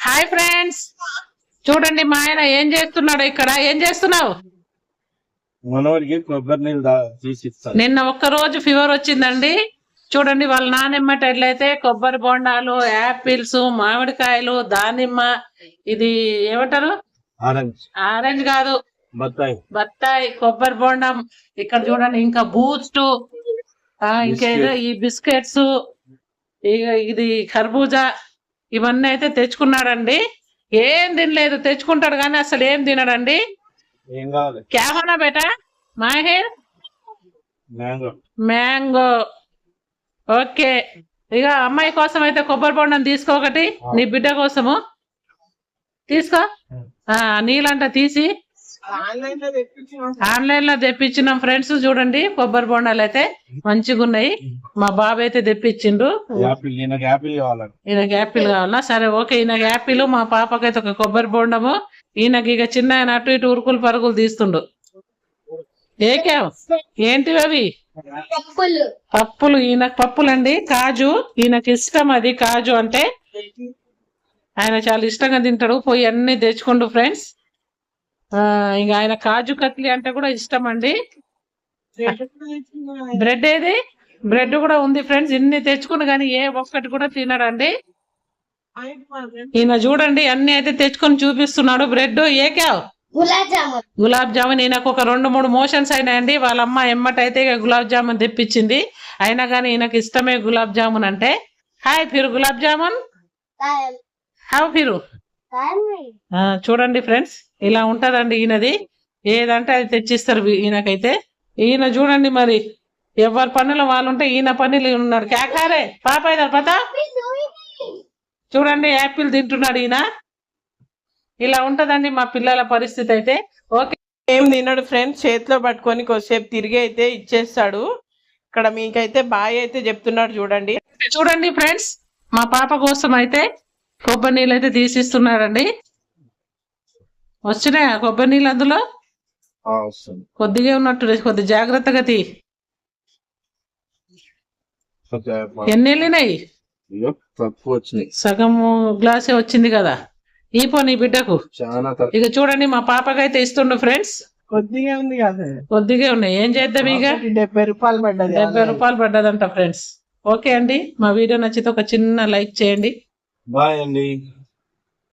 Hi friends, చూడండి మా ఆయన ఏం చేస్తున్నాడు. ఇక్కడ ఏం చేస్తున్నావు? మనోడికి కొబ్బరి నీళ్ళు తీసిస్తాను. నిన్న ఒక్క రోజు ఫీవర్ వచ్చిందండి. చూడండి వాళ్ళ నానెమ్మట ఎట్లయితే కొబ్బరి బొండాలు, యాపిల్స్, మామిడికాయలు, దానిమ్మ, ఇది ఏమంటారు, ఆరెంజ్ కాదు, బత్తాయి, కొబ్బరి బొండం. ఇక్కడ చూడండి ఇంకా బూస్ట్, ఇంకేదో ఈ బిస్కెట్స్, ఇది ఖర్బూజా, ఇవన్నీ అయితే తెచ్చుకున్నాడండి. ఏం తినలేదు, తెచ్చుకుంటాడు కానీ అసలు ఏం తినడండి. క్యా హోనా బేటా? మాహిర్ మ్యాంగో. ఓకే, ఇక అమ్మాయి కోసం అయితే కొబ్బరి బొండం తీసుకో, ఒకటి నీ బిడ్డ కోసము తీసుకో. నీళ్ళంట తీసి ఆన్లైన్ లో తెప్పించినాం ఫ్రెండ్స్. చూడండి కొబ్బరి బొండాలు అయితే మంచిగా ఉన్నాయి. మా బాబు అయితే తెప్పించిండు. ఈయనకి యాపిల్ కావాలా? సరే ఓకే, ఈయనకి యాపిల్, మా పాపకైతే ఒక కొబ్బరి బొండము. ఈయనకి ఇక చిన్న ఆయన అటు ఇటు ఉరుకులు పరుగులు తీస్తుండు. ఏకేం ఏంటివి అవి? పప్పులు. ఈయనకు పప్పులండి, కాజు. ఈయనకి ఇష్టం అది కాజు అంటే, ఆయన చాలా ఇష్టంగా తింటాడు. పోయి అన్ని తెచ్చుకోండు ఫ్రెండ్స్. ఇంకా ఆయన కాజు కత్లీ అంటే కూడా ఇష్టం అండి. బ్రెడ్ ఏది? బ్రెడ్ కూడా ఉంది ఫ్రెండ్స్. ఇన్ని తెచ్చుకుని కానీ ఏ ఒక్కటి కూడా తినడండి. ఈయన చూడండి అన్ని అయితే తెచ్చుకొని చూపిస్తున్నాడు. బ్రెడ్ ఏకావ్ గులాబ్ జామున్. ఈయనకు ఒక 2-3 మోషన్స్ అయినాయండి. వాళ్ళ అమ్మ ఎమ్మటైతే గులాబ్ జామున్ తెప్పించింది. అయినా కానీ ఈయనకు ఇష్టమే గులాబ్ జామున్ అంటే. Hi Firu, gulab jamun have Firu. చూడండి ఫ్రెండ్స్, ఇలా ఉంటదండి ఈయనది. ఏదంటే అది తెచ్చిస్తారు ఈయనకైతే. ఈయన చూడండి మరి ఎవరి పనులు వాళ్ళు ఉంటే ఈయన పనులు ఉన్నాడు. క్యాకారే పాప ఇదా పతా. చూడండి యాపిల్ తింటున్నాడు ఈయన. ఇలా ఉంటదండి మా పిల్లల పరిస్థితి అయితే. ఓకే, ఏం తినడు ఫ్రెండ్స్, చేతిలో పట్టుకొని కొద్దిసేపు తిరిగి అయితే ఇచ్చేస్తాడు. ఇక్కడ మీకైతే బాయ్ అయితే చెప్తున్నాడు. చూడండి చూడండి ఫ్రెండ్స్, మా పాప కోసం అయితే కొబ్బరి నీళ్ళు అయితే తీసిస్తున్నారండి. వచ్చినాయా కొబ్బరి నీళ్ళు? అందులో కొద్దిగా ఉన్నట్టు, కొద్ది జాగ్రత్తగా తీ. ఎన్ని వెళ్ళినాయి? సగం గ్లాసే వచ్చింది కదా. ఈ పోనీ బిడ్డకు. ఇక చూడండి మా పాపకైతే ఇస్తుండు ఫ్రెండ్స్. కొద్దిగా ఉంది కదా, కొద్దిగా ఉన్నాయి. ఏం చేద్దాం, ఇక 70 రూపాయలు పడ్డది. 70 రూపాయలు పడ్డదంట ఫ్రెండ్స్. ఓకే అండి, మా వీడియో నచ్చితే ఒక చిన్న లైక్ చేయండి. బాయ్ అండి.